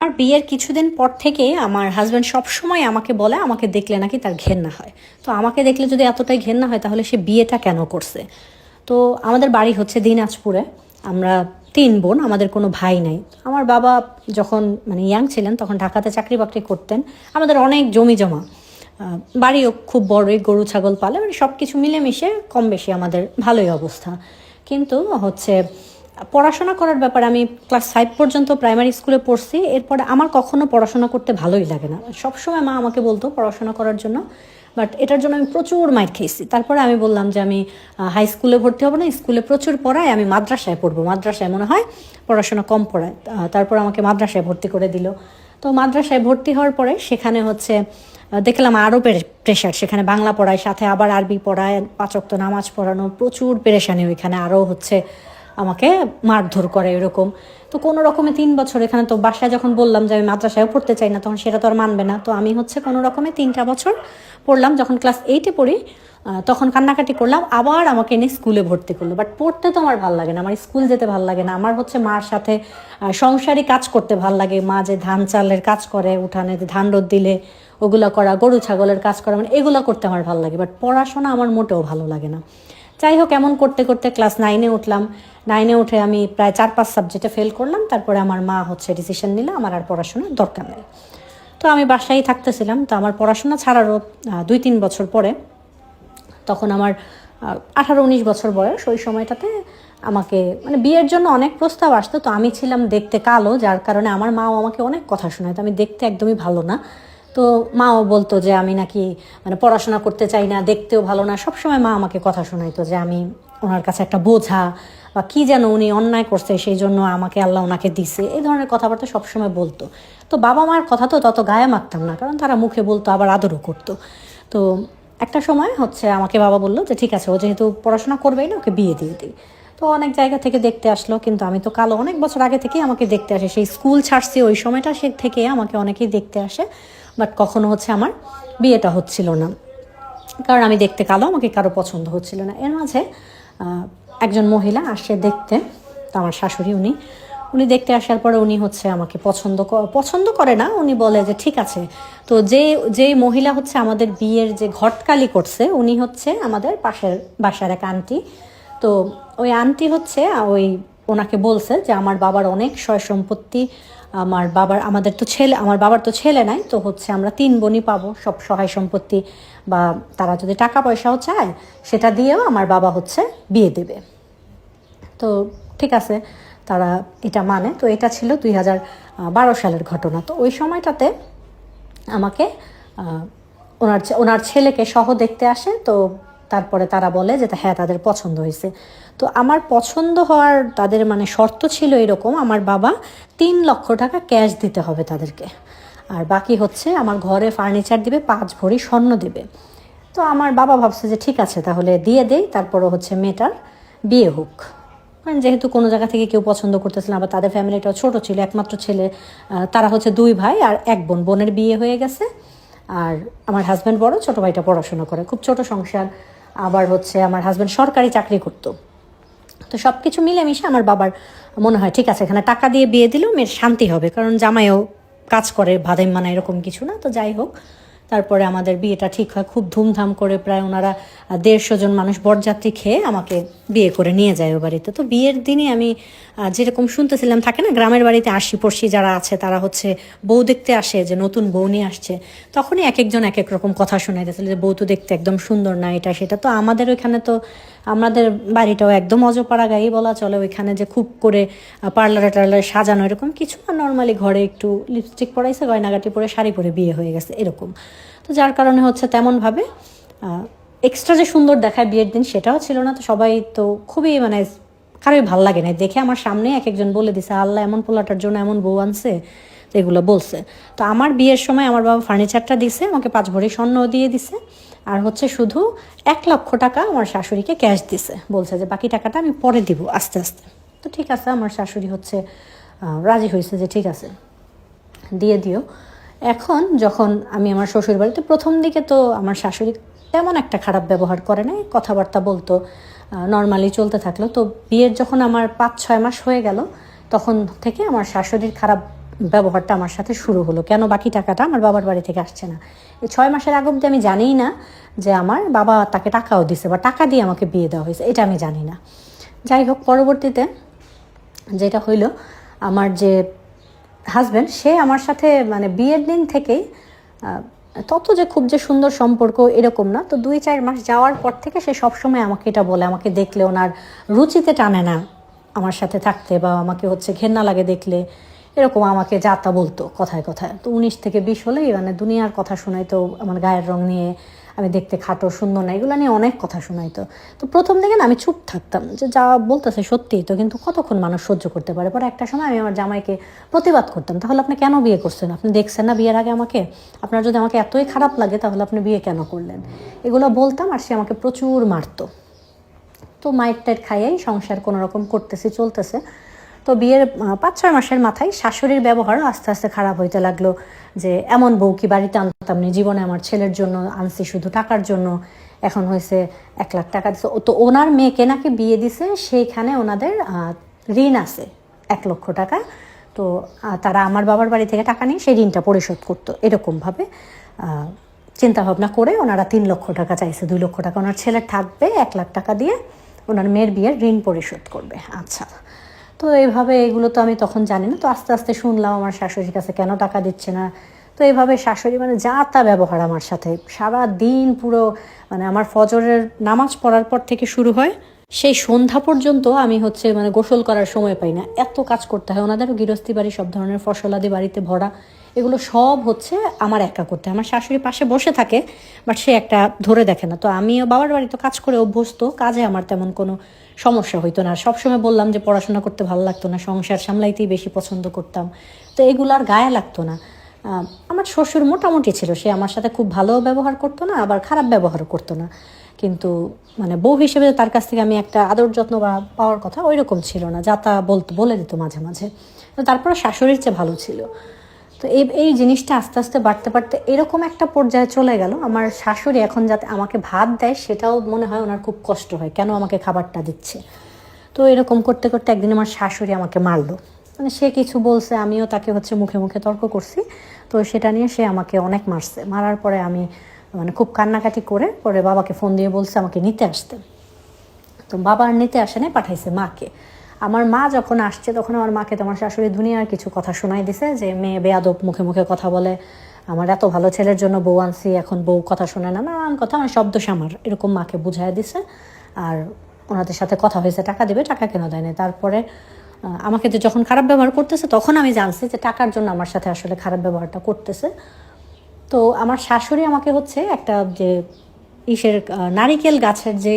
আমার বিয়ের কিছুদিন পর থেকে আমার হাজব্যান্ড সবসময় আমাকে বলে আমাকে দেখলে নাকি তার ঘেন্না হয়। তো আমাকে দেখলে যদি এতটাই ঘেন্না হয় তাহলে সে বিয়েটা কেন করছে। তো আমাদের বাড়ি হচ্ছে দিনাজপুরে। আমরা 3 বোন, আমাদের কোনো ভাই নাই। আমার বাবা যখন মানে ইয়াং ছিলেন তখন ঢাকাতে চাকরি বাকরি করতেন। আমাদের অনেক জমি জমা, বাড়িও খুব বড়ই, গরু ছাগল পালে, মানে সব কিছু মিলেমিশে কম বেশি আমাদের ভালোই অবস্থা। কিন্তু হচ্ছে পড়াশোনা করার ব্যাপারে আমি ক্লাস 5 পর্যন্ত প্রাইমারি স্কুলে পড়ছি। এরপরে আমার কখনো পড়াশোনা করতে ভালোই লাগে না। সবসময় মা আমাকে বলতো পড়াশোনা করার জন্য, বাট এটার জন্য আমি প্রচুর মাইর খেয়েছি। তারপরে আমি বললাম যে আমি হাই স্কুলে ভর্তি হবো না, স্কুলে প্রচুর পড়ায়, আমি মাদ্রাসায় পড়বো, মাদ্রাসায় মনে হয় পড়াশোনা কম পড়ায়। তারপর আমাকে মাদ্রাসায় ভর্তি করে দিল। তো মাদ্রাসায় ভর্তি হওয়ার পরে সেখানে হচ্ছে দেখলাম আরও প্রেশার, সেখানে বাংলা পড়ায়, সাথে আবার আরবি পড়ায়, 5 ওয়াক্ত নামাজ পড়ানো, প্রচুর পেরেশানি ওইখানে। আরও হচ্ছে আমাকে মারধর করে এরকম। তো কোনো রকমে 3 বছর এখানে, তো বাসায় যখন বললাম যে আমি মাদ্রাসায়ও পড়তে চাই না তখন সেটা তো আর মানবে না। তো আমি হচ্ছে কোনো রকমে 3টা বছর পড়লাম। যখন ক্লাস 8-এ পড়ি তখন কান্নাকাটি করলাম, আবার আমাকে এনে স্কুলে ভর্তি করলো। বাট পড়তে তো আমার ভালো লাগে না, আমার স্কুল যেতে ভালো লাগে না। আমার হচ্ছে মার সাথে সংসারী কাজ করতে ভালো লাগে। মা যে ধান চালের কাজ করে, উঠানে ধান রোদ দিলে ওগুলো করা, গরু ছাগলের কাজ করা, মানে এগুলো করতে আমার ভালো লাগে। বাট পড়াশোনা আমার মোটেও ভালো লাগে না। যাই হোক, এমন করতে করতে ক্লাস 9-এ উঠলাম। 9-এ উঠে আমি প্রায় 4-5 সাবজেক্টে ফেল করলাম। তারপরে আমার মা হচ্ছে ডিসিশন নিল আমার আর পড়াশোনার দরকার নেই। তো আমি বাসায় থাকতেছিলাম। তো আমার পড়াশোনা ছাড়ারও 2-3 বছর পরে, তখন আমার 18-19 বছর বয়স, ওই সময়টাতে আমাকে মানে বিয়ের জন্য অনেক প্রস্তাব আসতো। তো আমি ছিলাম দেখতে কালো, যার কারণে আমার মাও আমাকে অনেক কথা শোনায়। তো আমি দেখতে একদমই ভালো না। তো মাও বলতো যে আমি নাকি মানে পড়াশোনা করতে চাই না, দেখতেও ভালো না। সবসময় মা আমাকে কথা শোনাইতো যে আমি ওনার কাছে একটা বোঝা, বা কী যেন উনি অন্যায় করছে সেই জন্য আমাকে আল্লাহ ওনাকে দিছে, এই ধরনের কথাবার্তা সবসময় বলতো। তো বাবা মার কথা তো তত গায়ে মারতাম না, কারণ তারা মুখে বলতো আবার আদরও করতো। তো একটা সময় হচ্ছে আমাকে বাবা বললো যে ঠিক আছে, ও যেহেতু পড়াশোনা করবেই না, ওকে বিয়ে দিয়ে দিই। তো অনেক জায়গা থেকে দেখতে আসলো, কিন্তু আমি তো কালো, অনেক বছর আগে থেকেই আমাকে দেখতে আসে। সেই স্কুল ছাড়ছি ওই সময়টা, সে থেকে আমাকে অনেকেই দেখতে আসে। বাট কখনো হচ্ছে আমার বিয়েটা হচ্ছিল না, কারণ আমি দেখতে কালো, আমাকে কারো পছন্দ হচ্ছিল না। এর মাঝে একজন মহিলা আসে দেখতে, তো আমার শাশুড়ি, উনি দেখতে আসার পরে উনি হচ্ছে আমাকে পছন্দ করে না। উনি বলে যে ঠিক আছে। তো যেই মহিলা হচ্ছে আমাদের বিয়ের যে ঘটকালি করছে, উনি হচ্ছে আমাদের পাশের বাসার এক আন্টি। তো ওই আন্টি হচ্ছে ওনাকে বলছে যে আমার বাবার অনেক সয় সম্পত্তি, আমার বাবার তো ছেলে নাই, তো হচ্ছে আমরা 3 বোনই পাবো সব সহায় সম্পত্তি, বা তারা যদি টাকা পয়সাও চায় সেটা দিয়েও আমার বাবা হচ্ছে বিয়ে দেবে। তো ঠিক আছে, তারা এটা মানে। তো এটা ছিল 2012 সালের ঘটনা। তো ওই সময়টাতে আমাকে ওনার ছেলেকে সহ দেখতে আসে। তো তারপরে তারা বলে যে হ্যাঁ, তাদের পছন্দ হয়েছে। তো আমার পছন্দ হওয়ার তাদের মানে শর্ত ছিল এরকম, আমার বাবা 3 লক্ষ টাকা ক্যাশ দিতে হবে তাদেরকে, আর বাকি হচ্ছে আমার ঘরে ফার্নিচার দিবে, 5 ভরি স্বর্ণ দিবে। তো আমার বাবা ভাবছে যে ঠিক আছে, তাহলে দিয়ে দেই, তারপরও হচ্ছে মেয়েটার বিয়ে হোক। কারণ যেহেতু কোনো জায়গা থেকে কেউ পছন্দ করতেছিল না, আবার তাদের ফ্যামিলিটাও ছোট ছিল, একমাত্র ছেলে, তারা হচ্ছে 2 ভাই আর 1 বোন, বোনের বিয়ে হয়ে গেছে। আর আমার হাজব্যান্ড বড়, ছোট ভাইটা পড়াশোনা করে, খুব ছোট সংসার। আবার হচ্ছে আমার হাজব্যান্ড সরকারি চাকরি করতো। তো সব কিছু মিলেমিশে আমার বাবার মনে হয় ঠিক আছে, এখানে টাকা দিয়ে বিয়ে দিলেও মেয়ের শান্তি হবে, কারণ জামাইও কাজ করে, ভাদাইম মানা এরকম কিছু না। তো যাই হোক, তারপরে আমাদের বিয়েটা ঠিক হয় খুব ধুমধাম করে। প্রায় ওনারা 150 জন মানুষ বরযাত্রী খেয়ে আমাকে বিয়ে করে নিয়ে যায় ও বাড়িতে। তো বিয়ের দিনই আমি যেরকম শুনতেছিলাম, থাকে না গ্রামের বাড়িতে আশি পড়শি যারা আছে তারা হচ্ছে বউ দেখতে আসে, যে নতুন বউ নিয়ে আসছে, তখনই এক একজন এক এক রকম কথা শোনাই দিয়েছিল যে বউ তো দেখতে একদম সুন্দর না, এটা সেটা। তো আমাদের ওইখানে তো আমাদের বাড়িটাও একদম অজপাড়া গায়ে বলা চলে। ওইখানে যে খুব করে পার্লারে টার্লারে সাজানো এরকম কিছু না, নর্মালি ঘরে একটু লিপস্টিক পরাইছে, গয়নাগাটি পরে শাড়ি পরে বিয়ে হয়ে গেছে এরকম। তো যার কারণে হচ্ছে তেমনভাবে এক্সট্রা যে সুন্দর দেখায় বিয়ের দিন সেটাও ছিল না। তো সবাই তো খুবই মানে কারোই ভাল লাগে না দেখে। আমার সামনে এক একজন বলে দিছে আল্লাহ এমন পোলাটার জন্য এমন বউ আনছে, তো এগুলো বলছে। তো আমার বিয়ের সময় আমার বাবা ফার্নিচারটা দিছে, আমাকে 5 ভরি স্বর্ণ দিয়ে দিছে, আর হচ্ছে শুধু 1 লক্ষ টাকা আমার শাশুড়িকে ক্যাশ দিছে, বলছে যে বাকি টাকাটা আমি পরে দিব আস্তে আস্তে। তো ঠিক আছে, আমার শাশুড়ি হচ্ছে রাজি হয়েছে যে ঠিক আছে দিয়ে দিও। এখন যখন আমি আমার শ্বশুর বাড়িতে, প্রথম দিকে তো আমার শাশুড়ি তেমন একটা খারাপ ব্যবহার করে নাই, কথাবার্তা বলতো, নর্মালি চলতে থাকলো। তো বিয়ের যখন আমার 5-6 মাস হয়ে গেল, তখন থেকে আমার শাশুড়ির খারাপ ব্যবহারটা আমার সাথে শুরু হলো, কেন বাকি টাকাটা আমার বাবার বাড়ি থেকে আসছে না। এই 6 মাসের আগ অবধি আমি জানিই না যে আমার বাবা তাকে টাকাও দিছে বা টাকা দিয়ে আমাকে বিয়ে দেওয়া হয়েছে, এটা আমি জানি না। যাই হোক, পরবর্তীতে যেটা হইল, আমার যে হাজব্যান্ড সে আমার সাথে মানে বিয়ের দিন থেকেই তত যে খুব যে সুন্দর সম্পর্ক এরকম না, তো 2-4 মাস যাওয়ার পর থেকে সে সবসময় আমাকে এটা বলে, আমাকে দেখলে ওনার রুচিতে টানে না আমার সাথে থাকতে, বা আমাকে হচ্ছে ঘেন্না লাগে দেখলে, এরকম আমাকে যা তা বলতো কথায় কথায়। তো 19 থেকে 20 হলেই মানে দুনিয়ার কথা শোনাইতো, আমার গায়ের রং নিয়ে, আমি দেখতে খাটো সুন্দর না, এগুলো নিয়ে অনেক কথা শোনাইতো। তো প্রথম দিকে না আমি চুপ থাকতাম যে যা বলতেছে সত্যিই তো, কিন্তু কতক্ষণ মানুষ সহ্য করতে পারে। পরে একটা সময় আমি আমার জামাইকে প্রতিবাদ করতাম, তাহলে আপনি কেন বিয়ে করছেন? আপনি দেখছেন না বিয়ের আগে আমাকে? আপনার যদি আমাকে এতই খারাপ লাগে তাহলে আপনি বিয়ে কেন করলেন? এগুলো বলতাম, আর সে আমাকে প্রচুর মারতো। তো মায়ের টাইট খাইয়াই সংসার কোনো রকম করতেছি, চলতেছে। তো বিয়ের 5-6 মাসের মাথায় শাশুড়ির ব্যবহার আস্তে আস্তে খারাপ হইতে লাগলো, যে এমন বউ কি বাড়িতে আনতাম নি জীবনে, আমার ছেলের জন্য আনছি শুধু টাকার জন্য, এখন হয়েছে 1 লাখ টাকা দিছে। তো ওনার মেয়েকে নাকি বিয়ে দিছে, সেইখানে ওনাদের ঋণ আছে 1 লক্ষ টাকা। তো তারা আমার বাবার বাড়ি থেকে টাকা নিয়ে সেই ঋণটা পরিশোধ করতো, এরকমভাবে চিন্তাভাবনা করে ওনারা 3 লক্ষ টাকা চাইছে। 2 লক্ষ টাকা ওনার ছেলে থাকবে, 1 লাখ টাকা দিয়ে ওনার মেয়ের বিয়ের ঋণ পরিশোধ করবে। আচ্ছা, তো এইভাবে এগুলো তো আমি তখন জানি না। তো আস্তে আস্তে শুনলাম আমার শাশুড়ির কাছে কেন টাকা দিচ্ছে না। তো এইভাবে শাশুড়ি মানে যা তা ব্যবহার আমার সাথে সারা দিন, পুরো মানে আমার ফজরের নামাজ পড়ার পর থেকে শুরু হয়, সেই সন্ধ্যা পর্যন্ত আমি হচ্ছে মানে গোসল করার সময় পাই না, এত কাজ করতে হয়। ওনাদেরও গৃহস্থী বাড়ি, সব ধরনের ফসলাদি বাড়িতে ভরা, এগুলো সব হচ্ছে আমার একা করতে হয়। আমার শাশুড়ি পাশে বসে থাকে, বাট সে একটা ধরে দেখে না। তো আমিও বাবার বাড়িতে কাজ করে অভ্যস্ত, কাজে আমার তেমন কোনো সমস্যা হইতো না। সবসময় বললাম যে পড়াশোনা করতে ভালো লাগতো না, সংসার সামলাইতেই বেশি পছন্দ করতাম, তো এগুলো আর গায়ে লাগতো না। আমার শ্বশুর মোটামুটি ছিল, সে আমার সাথে খুব ভালো ব্যবহার করতো না, আবার খারাপ ব্যবহারও করতো না, কিন্তু মানে বউ হিসেবে তার কাছ থেকে আমি একটা আদর যত্ন বা পাওয়ার কথা ওই রকম ছিল না, যা তা বলে দিত মাঝে মাঝে। তো তারপরে শাশুড়ির চেয়ে ভালো ছিল। তো এই জিনিসটা আস্তে আস্তে বাড়তে বাড়তে এরকম একটা পর্যায়ে চলে গেল, আমার শাশুড়ি এখন যাতে আমাকে ভাত দেয় সেটাও মনে হয় ওনার খুব কষ্ট হয়, কেন আমাকে খাবারটা দিচ্ছে। তো এরকম করতে করতে একদিন আমার শাশুড়ি আমাকে মারলো, মানে সে কিছু বলছে, আমিও তাকে হচ্ছে মুখে মুখে তর্ক করছি, তো সেটা নিয়ে সে আমাকে অনেক মারছে। মারার পরে আমি মানে খুব কান্নাকাটি করে পরে বাবাকে ফোন দিয়ে বলছে আমাকে নিতে আসতে। তো বাবা আর নিতে আসে নাই, পাঠাইছে মাকে। আমার মা যখন আসছে তখন আমার মাকে তোমার শাশুড়ি দুনিয়ার কিছু কথা শোনাই দিছে, যে মেয়ে বেয়াদব, মুখে মুখে কথা বলে, আমার এত ভালো ছেলের জন্য বউ আনছি, এখন বউ কথা শোনে না, নানান কথা, মানে শব্দ সামার এরকম মাকে বুঝাই দিছে। আর ওনাদের সাথে কথা হয়েছে টাকা দেবে, টাকা কেন দেয় না। তারপরে আমাকে যে যখন খারাপ ব্যবহার করতেছে তখন আমি জানছি যে টাকার জন্য আমার সাথে আসলে খারাপ ব্যবহারটা করতেছে। তো আমার শাশুড়ি আমাকে হচ্ছে একটা যে নারিকেল গাছের যে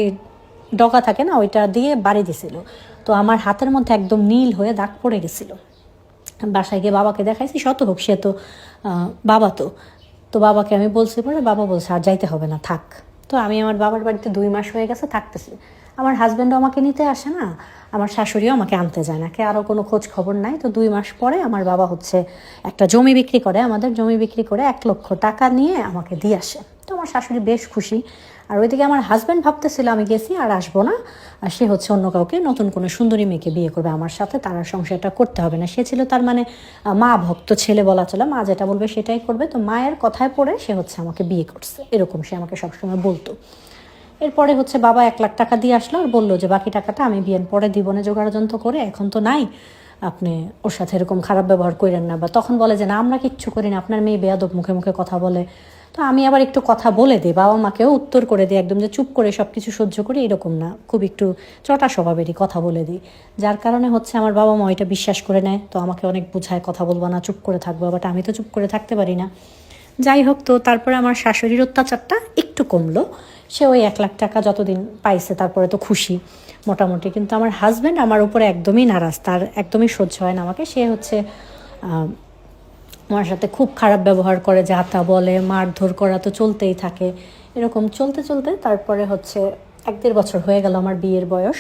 ডগা থাকে না, ওইটা দিয়ে বাড়ি দিছিল। তো আমার হাতের মধ্যে একদম নীল হয়ে দাগ পড়ে গেছিলো। বাসায় গিয়ে বাবাকে দেখাইছি, শত হোক সে তো বাবা, তো বাবাকে আমি বলছি, পরে বাবা বলছে আর যাইতে হবে না, থাক। তো আমি আমার বাবার বাড়িতে 2 মাস হয়ে গেছে থাকতেছি। আমার হাজব্যান্ডও আমাকে নিতে আসে না, আমার শাশুড়িও আমাকে আনতে যায় না, কে আরও কোনো খোঁজ খবর নাই। তো 2 মাস পরে আমার বাবা হচ্ছে একটা জমি বিক্রি করে, আমাদের জমি বিক্রি করে 1 লক্ষ টাকা নিয়ে আমাকে দিয়ে আসে। তো আমার শাশুড়ি বেশ খুশি। আর ওইদিকে আমার হাজব্যান্ড ভাবতেছিল আমি গেছি আর আসবো না, আর সে হচ্ছে অন্য কাউকে, নতুন কোনো সুন্দরী মেয়েকে বিয়ে করবে, আমার সাথে তার আর সংসারটা করতে হবে না। সে ছিল তার মানে মা ভক্ত ছেলে বলা চলে, মা যেটা বলবে সেটাই করবে। তো মায়ের কথায় পড়ে সে হচ্ছে আমাকে বিয়ে করছে, এরকম সে আমাকে সবসময় বলতো। এরপরে হচ্ছে বাবা 1 লাখ টাকা দিয়ে আসলো, আর বললো যে বাকি টাকাটা আমি বিয়ের পরে দিবনে জোগাড় যন্ত্র করে, এখন তো নাই, আপনি ওর সাথে এরকম খারাপ ব্যবহার করেন না। বা তখন বলে যে না আমরা কিচ্ছু করি না, আপনার মেয়ে বেয়াদব, মুখে মুখে কথা বলে। তো আমি আবার একটু কথা বলে দিই, বাবা মাকেও উত্তর করে দিই, একদম যে চুপ করে সব কিছু সহ্য করি এরকম না, খুব একটু চটা স্বভাবেরই কথা বলে দিই। যার কারণে হচ্ছে আমার বাবা মা এটা বিশ্বাস করে নেয়। তো আমাকে অনেক বুঝায়, কথা বলবো না, চুপ করে থাকবো, বাট আমি তো চুপ করে থাকতে পারি না। যাই হোক, তো তারপরে আমার শাশুড়ির অত্যাচারটা একটু কমলো। সে ওই 1 লাখ টাকা যতদিন পাইছে তারপরে তো খুশি মোটামুটি। কিন্তু আমার হাজব্যান্ড আমার উপরে একদমই নারাজ, তার একদমই সহ্য হয় না আমাকে। সে হচ্ছে আমার সাথে খুব খারাপ ব্যবহার করে, যা তা বলে, মারধর করা তো চলতেই থাকে। এরকম চলতে চলতে তারপরে হচ্ছে 1-1.5 বছর হয়ে গেল আমার বিয়ের বয়স,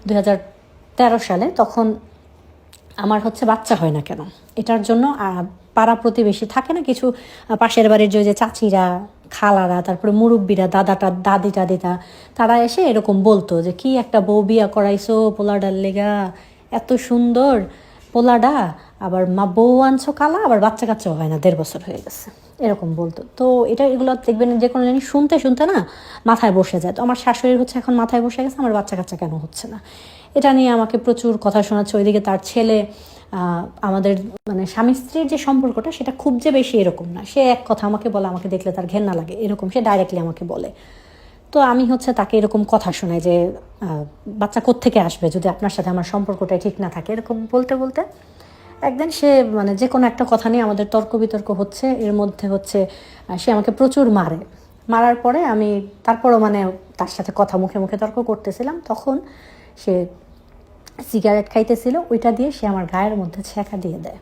2013 সালে। তখন আমার হচ্ছে বাচ্চা হয় না কেন, এটার জন্য পাড়া প্রতিবেশী থাকে না কিছু, পাশের বাড়ির যে চাচিরা, খালারা, তারপরে মুরব্বীরা, দাদি টাদিটা, তারা এসে এরকম বলতো যে কি একটা বউ বিয়া করাইছো পোলাডার লেগা, এত সুন্দর, পোলাডা আবার মা বউ আনছো কালা, আবার বাচ্চা কাচ্চাও হয় না, 1.5 বছর হয়ে গেছে, এরকম বলতো। তো এগুলো দেখবেন যে কোনো জিনিস শুনতে শুনতে না মাথায় বসে যায়। তো আমার শাশুড়ির হচ্ছে এখন মাথায় বসে গেছে আমার বাচ্চা কাচ্চা কেন হচ্ছে না, এটা নিয়ে আমাকে প্রচুর কথা শোনাচ্ছে। ওইদিকে তার ছেলে, আমাদের মানে স্বামী স্ত্রীর যে সম্পর্কটা সেটা খুব যে বেশি এরকম না, সে এক কথা আমাকে বলে আমাকে দেখলে তার ঘেন্না লাগে, এরকম সে ডাইরেক্টলি আমাকে বলে। তো আমি হচ্ছে তাকে এরকম কথা শোনাই যে বাচ্চা কোত্থেকে আসবে যদি আপনার সাথে আমার সম্পর্কটাই ঠিক না থাকে, এরকম বলতে বলতে একদিন সে মানে যে কোনো একটা কথা নিয়ে আমাদের তর্ক বিতর্ক হচ্ছে, এর মধ্যে হচ্ছে সে আমাকে প্রচুর মারে। মারার পরে আমি তারপরও মানে তার সাথে কথা মুখে মুখে তর্ক করতেছিলাম, তখন সে সিগারেট খাইতেছিল, ওইটা দিয়ে সে আমার গায়ের মধ্যে ছ্যাঁকা দিয়ে দেয়।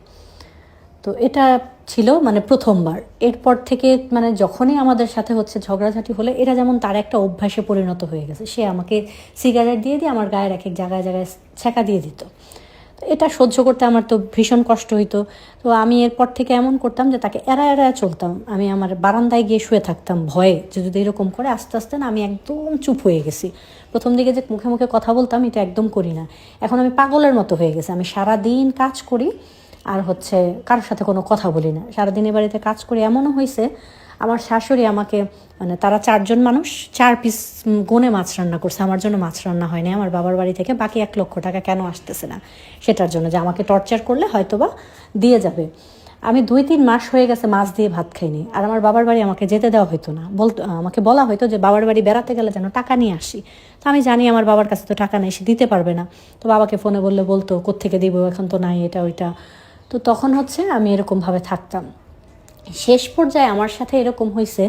তো এটা ছিল মানে প্রথমবার। এরপর থেকে মানে যখনই আমাদের সাথে হচ্ছে ঝগড়াঝাটি হলে এটা যেমন তার একটা অভ্যাসে পরিণত হয়ে গেছে, সে আমাকে সিগারেট দিয়ে দিয়ে আমার গায়ের এক এক জায়গায় জায়গায় ছ্যাঁকা দিয়ে দিত। তো এটা সহ্য করতে আমার তো ভীষণ কষ্ট হইতো। তো আমি এরপর থেকে এমন করতাম যে তাকে এড়ায় চলতাম। আমি আমার বারান্দায় গিয়ে শুয়ে থাকতাম ভয়ে যে যদি এরকম করে। আস্তে আস্তে না আমি একদম চুপ হয়ে গেছি। প্রথম দিকে যে মুখে মুখে কথা বলতাম এটা একদম করি না, এখন আমি পাগলের মতো হয়ে গেছি। আমি সারাদিন কাজ করি আর হচ্ছে কারোর সাথে কোনো কথা বলি না, সারাদিন এ বাড়িতে কাজ করি। এমনও হয়েছে আমার শাশুড়ি আমাকে মানে তারা 4 জন মানুষ 4 পিস গুনে মাছ রান্না করছে, আমার জন্য মাছ রান্না হয়নি আমার বাবার বাড়ি থেকে। বাকি 1 লক্ষ টাকা কেন আসতেছে না সেটার জন্য, যে আমাকে টর্চার করলে হয়তো বা দিয়ে যাবে। আমি 2-3 মাস হয়ে গেছে মাছ দিয়ে ভাত খাইনি। আর আমার বাবার বাড়ি আমাকে যেতে দেওয়া হতো না, বলতো আমাকে বলা হয়তো যে বাবার বাড়ি বেড়াতে গেলে যেন টাকা নিয়ে আসি। তো আমি জানি আমার বাবার কাছে তো টাকা নেই, সে দিতে পারবে না। তো বাবাকে ফোনে বললে বলতো কোত্থেকে দিব, এখন তো নাই এটা ওইটা। তো তখন হচ্ছে আমি এরকমভাবে থাকতাম। শেষ পর্যায়ে আমার সাথে এরকম হয়েছে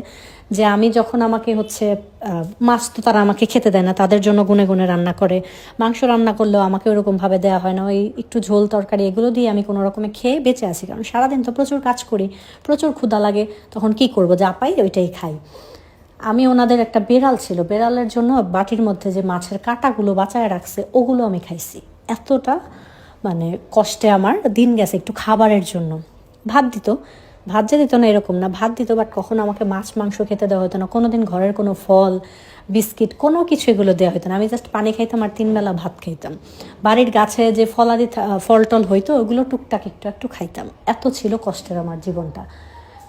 যে আমি যখন আমাকে হচ্ছে মাছ তো তারা আমাকে খেতে দেয় না, তাদের জন্য গুনে গুনে রান্না করে। মাংস রান্না করলেও আমাকে ওরকমভাবে দেওয়া হয় না, ওই একটু ঝোল তরকারি এগুলো দিয়ে আমি কোনো রকমে খেয়ে বেঁচে আছি। কারণ সারাদিন তো প্রচুর কাজ করি, প্রচুর ক্ষুধা লাগে, তখন কি করব, যা পাই ওইটাই খাই। আমি ওনাদের একটা বেড়াল ছিল, বেড়ালের জন্য বাটির মধ্যে যে মাছের কাঁটাগুলো বাঁচায় রাখছে ওগুলো আমি খাইছি। এতটা মানে কষ্টে আমার দিন গেছে একটু খাবারের জন্য। ভাত দিত, ভাত যে দিত না এরকম না, ভাত দিত, বাট কখনো আমাকে মাছ মাংস খেতে দেওয়া হতো না। কোনো দিন ঘরের কোনো ফল বিস্কিট কোনো কিছু এগুলো দেওয়া হতো না। আমি জাস্ট পানি খাইতাম আর 3 বেলা ভাত খাইতাম। বাড়ির গাছে যে ফলাদি ফল টল হইতো ওগুলো টুকটাক একটু একটু খাইতাম। এত ছিল কষ্টের আমার জীবনটা।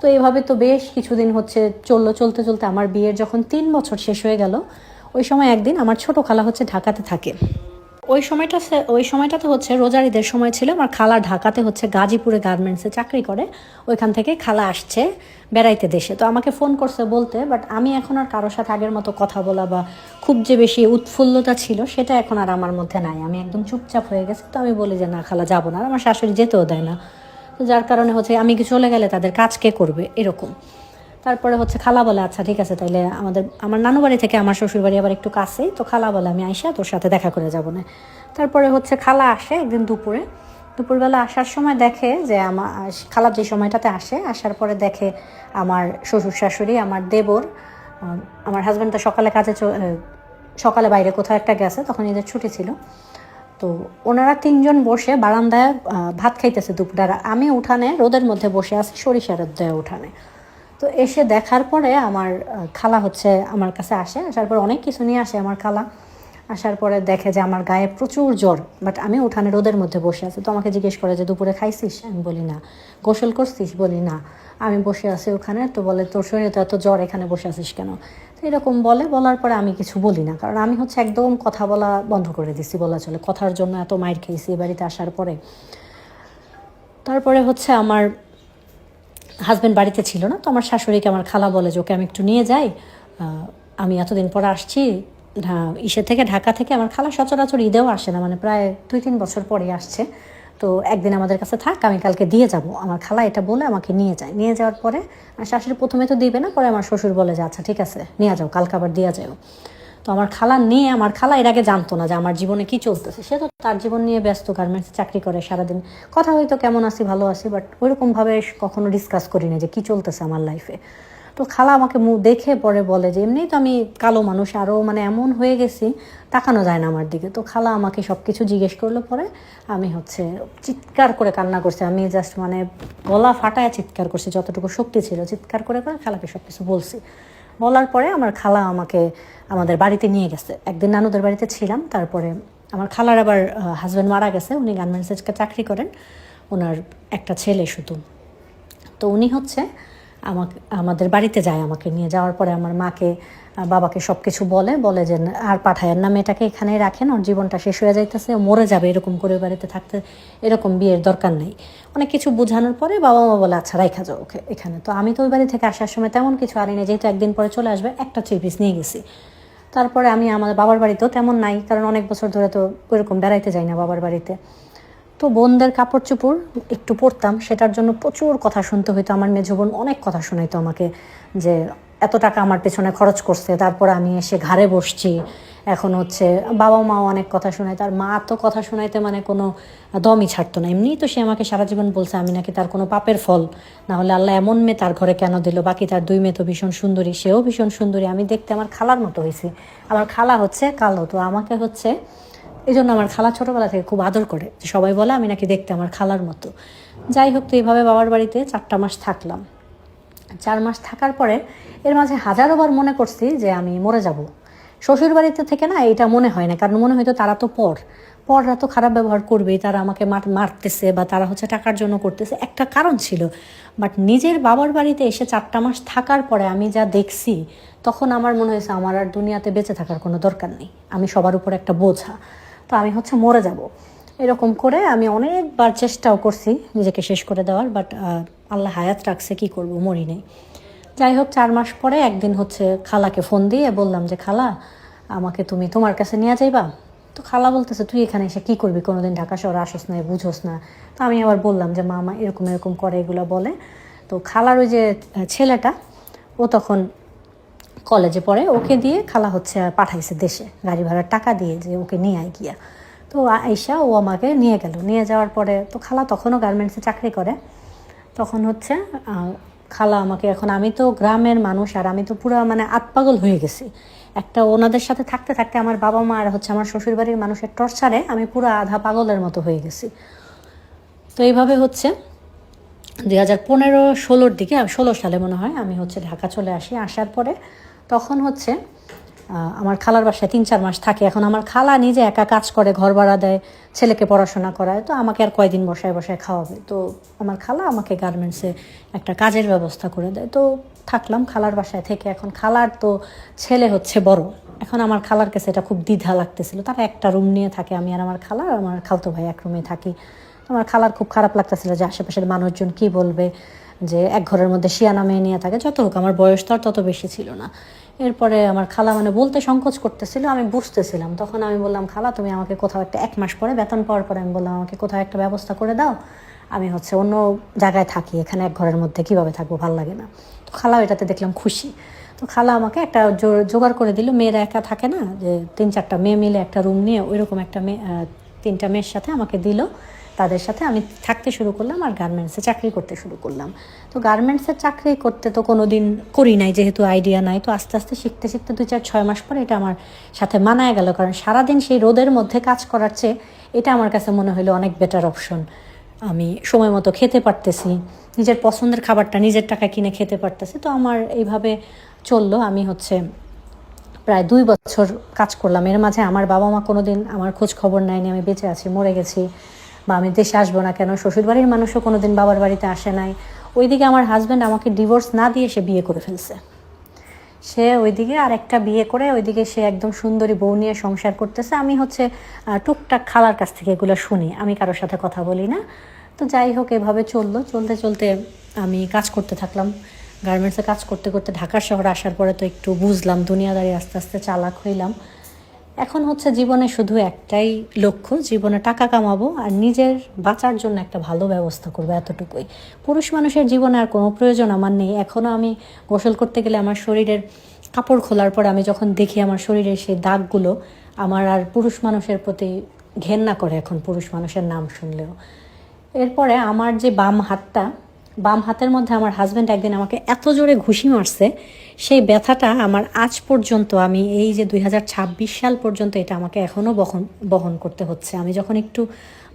তো এইভাবে তো বেশ কিছুদিন হচ্ছে চলতে চলতে আমার বিয়ের যখন 3 বছর শেষ হয়ে গেল, ওই সময় একদিন আমার ছোট খালা হচ্ছে ঢাকাতে থাকে। ওই সময়টাতে হচ্ছে রোজার ঈদের সময় ছিল। আমার খালা ঢাকাতে হচ্ছে গাজীপুরে গার্মেন্টসে চাকরি করে, ওইখান থেকে খালা আসছে বেড়াইতে দেশে। তো আমাকে ফোন করছে বলতে, বাট আমি এখন আর কারোর সাথে আগের মতো কথা বলা বা খুব যে বেশি উৎফুল্লতা ছিল সেটা এখন আর আমার মধ্যে নাই। আমি একদম চুপচাপ হয়ে গেছি। তো আমি বলি যে না খালা যাবো না, আর আমার শাশুড়ি যেতেও দেয় না। তো যার কারণে হচ্ছে আমি চলে গেলে তাদের কাজ কে করবে এরকম। তারপরে হচ্ছে খালা বলে আচ্ছা ঠিক আছে, তাইলে আমার নানু বাড়ি থেকে আমার শ্বশুর বাড়ি আবার একটু কাছেই, তো খালা বলে আমি আইসা তোর সাথে দেখা করে যাবো না। তারপরে হচ্ছে খালা আসে একদিন দুপুরবেলা আসার সময় দেখে যে আমার খালা যে সময়টাতে আসার পরে দেখে আমার শ্বশুর শাশুড়ি, আমার দেবর, আমার হাজব্যান্ড তো সকালে বাইরে কোথাও একটা গেছে, তখন এদের ছুটি ছিল। তো ওনারা 3 জন বসে বারান্দায় ভাত খাইতেছে দুপুরে, আমি উঠানে রোদের মধ্যে বসে আছি সরিষার দেয় উঠানে। তো এসে দেখার পরে আমার খালা হচ্ছে আমার কাছে আসার পর অনেক কিছু নিয়ে আসে আমার খালা। আসার পরে দেখে যে আমার গায়ে প্রচুর জ্বর, বাট আমি উঠানে রোদের মধ্যে বসে আছি। তো আমাকে জিজ্ঞেস করে যে দুপুরে খাইছিস? আমি বলি না। গোসল করছিস? বলি না। আমি বসে আছি ওখানে। তো বলে তোর শরীরে তো এত জ্বর, এখানে বসে আছিস কেন? তো এরকম বলার পরে আমি কিছু বলি না, কারণ আমি হচ্ছে একদম কথা বলা বন্ধ করে দিছি বলা চলে। কথার জন্য এত মাইর খেয়েছি এ বাড়িতে আসার পরে। তারপরে হচ্ছে আমার হাজব্যান্ড বাড়িতে ছিল না, তো আমার শাশুড়িকে আমার খালা বলে যে ওকে আমি একটু নিয়ে যাই, আমি এতদিন পর আসছি ঢাকা থেকে। আমার খালা সচরাচর ঈদেও আসে না, মানে প্রায় 2-3 বছর পরে আসছে। তো একদিন আমাদের কাছে থাক, আমি কালকে দিয়ে যাব। আমার খালা এটা বলে আমাকে নিয়ে যাওয়ার পরে আমার শাশুড়ি প্রথমে তো দিবে না, পরে আমার শ্বশুর বলে যে আচ্ছা ঠিক আছে নিয়ে যাও, কালকে আবার দিয়ে যাও। তো আমার খালা এর আগে জানতো না যে আমার জীবনে কি চলতেছে। সে তো তার জীবন নিয়ে ব্যস্ত, গার্মেন্টসে চাকরি করে, সারাদিন কথা হয়তো কেমন আছি ভালো আছি, বাট ওইরকমভাবে কখনো ডিসকাস করি না যে কী চলতেছে আমার লাইফে। তো খালা আমাকে মুখ দেখে পরে বলে যে এমনিই তো আমি কালো মানুষ, আরও মানে এমন হয়ে গেছি তাকানো যায় না আমার দিকে। তো খালা আমাকে সব কিছু জিজ্ঞেস করলো, পরে আমি হচ্ছে চিৎকার করে কান্না করছি। আমি জাস্ট মানে গলা ফাটায় চিৎকার করছি, যতটুকু শক্তি ছিল চিৎকার করে খালাকে সব কিছু বলছি। বলার পরে আমার খালা আমাকে আমাদের বাড়িতে নিয়ে গেছে। একদিন নানুদের বাড়িতে ছিলাম, তারপরে আমার খালার আবার হাজব্যান্ড মারা গেছে, উনি গার্মেন্টসে চাকরি করেন, ওনার একটা ছেলে শুধু। তো উনি হচ্ছে আমাদের বাড়িতে যায়, আমাকে নিয়ে যাওয়ার পরে আমার মাকে বাবাকে সব কিছু বলে যে আর পাঠায়েন না, মেয়েটাকে এখানেই রাখেন, ওর জীবনটা শেষ হয়ে যাইতেছে, মরে যাবে এরকম করে বাড়িতে থাকতে, এরকম বিয়ের দরকার নেই। অনেক কিছু বোঝানোর পরে বাবা মা বলে আচ্ছা রাইখা যাও ওকে এখানে। তো আমি তো ওই বাড়ি থেকে আসার সময় তেমন কিছু আনি না, যেহেতু একদিন পরে চলে আসবে, একটা 3 পিস নিয়ে গেছি। তারপরে আমি আমাদের বাবার বাড়িতেও তেমন নাই, কারণ অনেক বছর ধরে তো ওইরকম বেড়াইতে যাই না বাবার বাড়িতে। তো বোনদের কাপড় চোপড় একটু পরতাম, সেটার জন্য প্রচুর কথা শুনতে হইতো। আমার মেজো বোন অনেক কথা শোনাইতো আমাকে, যে এত টাকা আমার পেছনে খরচ করছে, তারপরে আমি এসে ঘাড়ে বসছি। এখন হচ্ছে বাবা মাও অনেক কথা শোনায়, তার মা তো কথা শোনাইতে মানে কোনো দমই ছাড়তো না। এমনিই তো সে আমাকে সারা জীবন বলছে আমি নাকি তার কোনো পাপের ফল, না হলে আল্লাহ এমন মেয়ে তার ঘরে কেন দিল, বাকি তার 2 মেয়ে তো ভীষণ সুন্দরী, সেও ভীষণ সুন্দরী, আমি দেখতে আমার খালার মতো হয়েছি। আমার খালা হচ্ছে কালো, তো আমাকে হচ্ছে এই জন্য আমার খালা ছোটোবেলা থেকে খুব আদর করে, যে সবাই বলে আমি নাকি দেখতে আমার খালার মতো। যাই হোক, তো এইভাবে বাবার বাড়িতে 4টা মাস থাকলাম। 4 মাস থাকার পরে এর মাঝে হাজারোবার মনে করছি যে আমি মরে যাব। শ্বশুর বাড়িতে থেকে না এটা মনে হয় না, কারণ মনে হয়তো তারা তো পররা তো খারাপ ব্যবহার করবেই, তারা আমাকে মারতেছে বা তারা হচ্ছে টাকার জন্য করতেছে, একটা কারণ ছিল। বাট নিজের বাবার বাড়িতে এসে 4টা মাস থাকার পরে আমি যা দেখছি, তখন আমার মনে হয়েছে আমার আর দুনিয়াতে বেঁচে থাকার কোনো দরকার নেই, আমি সবার উপর একটা বোঝা, তো আমি হচ্ছে মরে যাব। এরকম করে আমি অনেকবার চেষ্টাও করছি নিজেকে শেষ করে দেওয়ার, বাট আল্লাহ হায়াত রাখছে, কি করব, মরি নেই। যাই হোক, 4 মাস পরে একদিন হচ্ছে খালাকে ফোন দিয়ে বললাম যে খালা আমাকে তুমি তোমার কাছে নিয়ে যাইবা। তো খালা বলতেছে তুই এখানে এসে কী করবি, কোনোদিন ঢাকা শহরে আসোস না, বুঝোস না। তো আমি আবার বললাম যে মামা এরকম এরকম করে, এগুলো বলে। তো খালার ওই যে ছেলেটা, ও তখন কলেজে পড়ে, ওকে দিয়ে খালা হচ্ছে পাঠাইছে দেশে, গাড়ি ভাড়ার টাকা দিয়ে, যে ওকে নিয়ে আয় গিয়া। তো আইসা ও আমাকে নিয়ে গেল, নিয়ে যাওয়ার পরে তো খালা তখনও গার্মেন্টসে চাকরি করে। তখন হচ্ছে খালা আমাকে, এখন আমি তো গ্রামের মানুষ, আর আমি তো পুরো মানে আতপাগল হয়ে গেছি একটা, ওনাদের সাথে থাকতে থাকতে আমার বাবা মা আর হচ্ছে আমার শ্বশুরবাড়ির মানুষের টর্চারে আমি পুরো আধা পাগলের মতো হয়ে গেছি। তো এইভাবে হচ্ছে 2015-16 দিকে, 16 সালে মনে হয়, আমি হচ্ছে ঢাকা চলে আসি। আসার পরে তখন হচ্ছে আমার খালার বাসায় 3-4 মাস থাকে। এখন আমার খালা নিজে একা কাজ করে, ঘর ভাড়া দেয়, ছেলেকে পড়াশোনা করায়, তো আমাকে আর কয়দিন বসায় বসায় খাওয়াবে। তো আমার খালা আমাকে গার্মেন্টসে একটা কাজের ব্যবস্থা করে দেয়। তো থাকলাম খালার বাসায় থেকে। এখন খালার তো ছেলে হচ্ছে বড়, এখন আমার খালার কাছে এটা খুব দ্বিধা লাগতেছিল। তারা একটা রুম নিয়ে থাকে, আমি আর আমার খালা আর আমার খালতো ভাই এক রুমে থাকি। আমার খালার খুব খারাপ লাগতেছিল যে আশেপাশের মানুষজন কি বলবে, যে এক ঘরের মধ্যে শিয়ানা মেয়ে নিয়ে থাকে। যত হোক আমার বয়স তো আর তত বেশি ছিল না। এরপরে আমার খালা মানে বলতে সংকোচ করতেছিল, আমি বুঝতেছিলাম। তখন আমি বললাম খালা তুমি আমাকে কোথাও একটা, 1 মাস পরে বেতন পাওয়ার পরে আমি বললাম আমাকে কোথাও একটা ব্যবস্থা করে দাও, আমি হচ্ছে অন্য জায়গায় থাকি, এখানে এক ঘরের মধ্যে কিভাবে থাকবো, ভালো লাগে না। তো খালা এটাতে দেখলাম খুশি। তো খালা আমাকে একটা জোগাড় করে দিল, মেয়েরা একা থাকে না, যে 3-4টা মেয়ে মিলে একটা রুম নিয়ে, ওইরকম একটা মেয়ে 3টা মেয়ের সাথে আমাকে দিল। তাদের সাথে আমি থাকতে শুরু করলাম আর গার্মেন্টসে চাকরি করতে শুরু করলাম। তো গার্মেন্টসের চাকরি করতে তো কোনো দিন করি নাই, যেহেতু আইডিয়া নাই। তো আস্তে আস্তে শিখতে শিখতে 2-4-6 মাস পরে এটা আমার সাথে মানায় গেল, কারণ সারাদিন সেই রোদের মধ্যে কাজ করার চেয়ে এটা আমার কাছে মনে হলো অনেক বেটার অপশন। আমি সময় মতো খেতে পারতেছি, নিজের পছন্দের খাবারটা নিজের টাকা কিনে খেতে পারতেছি। তো আমার এইভাবে চললো। আমি হচ্ছে প্রায় 2 বছর কাজ করলাম। এর মাঝে আমার বাবা মা কোনো দিন আমার খোঁজ খবর নেয়নি, আমি বেঁচে আছি, মরে গেছি, বা আমি দেশে আসবো না কেন। শ্বশুরবাড়ির মানুষও কোনো দিন বাবার বাড়িতে আসে নাই। ওইদিকে আমার হাজব্যান্ড আমাকে ডিভোর্স না দিয়ে সে বিয়ে করে ফেলছে। সে ওইদিকে আর একটা বিয়ে করে, ওইদিকে সে একদম সুন্দরী বউ নিয়ে সংসার করতেছে। আমি হচ্ছে টুকটাক খালার কাছ থেকে এগুলো শুনি, আমি কারোর সাথে কথা বলি না। তো যাই হোক, এভাবে চলতে চলতে আমি কাজ করতে থাকলাম। গার্মেন্টসে কাজ করতে করতে ঢাকা শহরে আসার পরে তো একটু বুঝলাম দুনিয়াদারি, আস্তে আস্তে চালাক হইলাম। এখন হচ্ছে জীবনে শুধু একটাই লক্ষ্য, জীবনে টাকা কামাবো আর নিজের বাঁচার জন্য একটা ভালো ব্যবস্থা করবো, এতটুকুই। পুরুষ মানুষের জীবনে আর কোনো প্রয়োজন আমার নেই। এখনও আমি গোসল করতে গেলে আমার শরীরের কাপড় খোলার পর আমি যখন দেখি আমার শরীরের সেই দাগগুলো, আমার আর পুরুষ মানুষের প্রতি ঘেন্না করে এখন পুরুষ মানুষের নাম শুনলেও। এরপরে আমার যে বাম হাতটা, বাম হাতের মধ্যে আমার হাজব্যান্ড একদিন আমাকে এত জোরে ঘুষি মারছে, সেই ব্যথাটা আমার আজ পর্যন্ত, আমি এই যে 2026 সাল পর্যন্ত এটা আমাকে এখনও বহন করতে হচ্ছে। আমি যখন একটু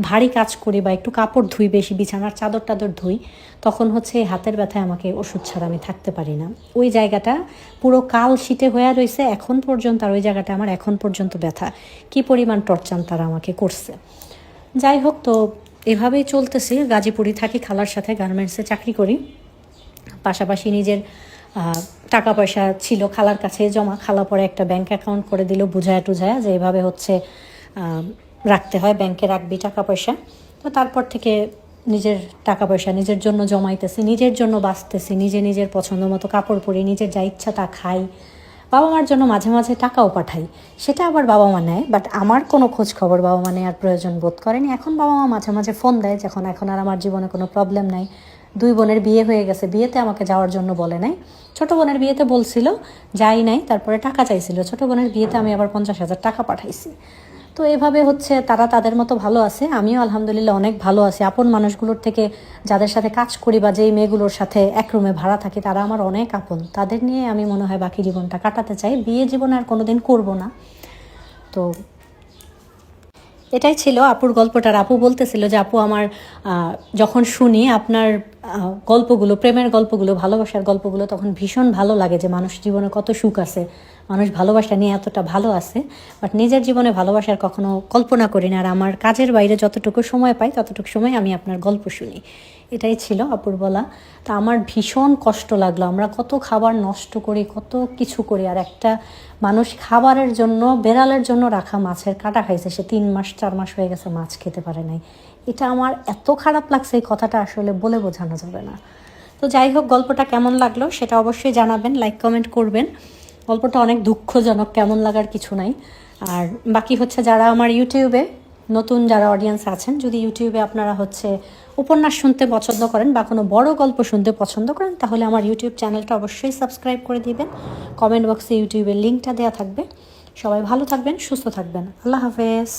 ভারী কাজ করি বা একটু কাপড় ধুই, বেশি বিছানার চাদর টাদর ধুই, তখন হচ্ছে এই হাতের ব্যথায় আমাকে ওষুধ ছাড়া আমি থাকতে পারি না। ওই জায়গাটা পুরো কাল শীতে হয়ে রয়েছে এখন পর্যন্ত, আর ওই জায়গাটা আমার এখন পর্যন্ত ব্যথা। কি পরিমাণ টর্চার তারা আমাকে করছে। যাই হোক, তো এভাবেই চলতেছি। গাজীপুরে থাকি, খালার সাথে গার্মেন্টসে চাকরি করি, পাশাপাশি নিজের টাকা পয়সা ছিল খালার কাছে জমা। খালা পরে একটা ব্যাংক অ্যাকাউন্ট করে দিল বুঝায়া টুঝায়া, যে এভাবে হচ্ছে রাখতে হয়, ব্যাংকে রাখবি টাকা পয়সা। তো তারপর থেকে নিজের টাকা পয়সা নিজের জন্য জমাইতেছি, নিজের জন্য বাঁচতেছি, নিজের পছন্দ মতো কাপড় পরি, নিজের যা ইচ্ছা তা খাই। বাবা মার জন্য মাঝে মাঝে টাকাও পাঠাই, সেটা আবার বাবা মা নেয়, বাট আমার কোনো খোঁজ খবর বাবা মা নেওয়ার প্রয়োজন বোধ করেনি। এখন বাবা মা মাঝে মাঝে ফোন দেয়, যখন এখন আর আমার জীবনে কোনো প্রবলেম নাই। 2 বোনের বিয়ে হয়ে গেছে, বিয়েতে আমাকে যাওয়ার জন্য বলে নাই। ছোটো বোনের বিয়েতে বলছিল, যাই নাই, তারপরে টাকা চাইছিল। ছোটো বোনের বিয়েতে আমি আবার 50,000 টাকা পাঠাইছি। তো এভাবে হচ্ছে তারা তাদের মতো ভালো আছে, আমিও আলহামদুলিল্লাহ অনেক ভালো আছি। আপন মানুষগুলোর থেকে, যাদের সাথে কাজ করি বা যেই মেয়েগুলোর সাথে এক রুমে ভাড়া থাকি, তারা আমার অনেক আপন। তাদের নিয়ে আমি মনে হয় বাকি জীবনটা কাটাতে চাই, বিয়ে জীবন আর কোনোদিন করবো না। তো এটাই ছিল আপুর গল্পটার। আপু বলতেছিল যে আপু, আমার যখন শুনি আপনার গল্পগুলো, প্রেমের গল্পগুলো, ভালোবাসার গল্পগুলো, তখন ভীষণ ভালো লাগে যে মানুষ জীবনে কত সুখ আছে, মানুষ ভালোবাসা নিয়ে এতটা ভালো আছে। বাট নিজের জীবনে ভালোবাসার কখনো কল্পনা করি না। আর আমার কাজের বাইরে যতটুকু সময় পাই, ততটুকু সময় আমি আপনার গল্প শুনি। এটাই ছিল আপুর বলা। তা আমার ভীষণ কষ্ট লাগলো, আমরা কত খাবার নষ্ট করি, কত কিছু করি, আর একটা মানুষ খাবারের জন্য, বেড়ালের জন্য রাখা মাছের কাঁটা খাইছে, সে 3 মাস 4 মাস হয়ে গেছে মাছ খেতে পারে নাই। এটা আমার এত খারাপ লাগছে, এই কথাটা আসলে বলে বোঝানো যাবে না। তো যাই হোক, গল্পটা কেমন লাগলো সেটা অবশ্যই জানাবেন, লাইক কমেন্ট করবেন। গল্পটা অনেক দুঃখজনক, কেমন লাগার কিছু নাই। আর বাকি হচ্ছে, যারা আমার ইউটিউবে নতুন যারা অডিয়েন্স আছেন, যদি ইউটিউবে আপনারা হচ্ছে উপন্যাস শুনতে পছন্দ করেন বা কোনো বড় গল্প শুনতে পছন্দ করেন, তাহলে আমার ইউটিউব চ্যানেলটা অবশ্যই সাবস্ক্রাইব করে দিবেন। কমেন্ট বক্সে ইউটিউবের লিঙ্কটা দেওয়া থাকবে। সবাই ভালো থাকবেন, সুস্থ থাকবেন। আল্লাহ হাফেজ।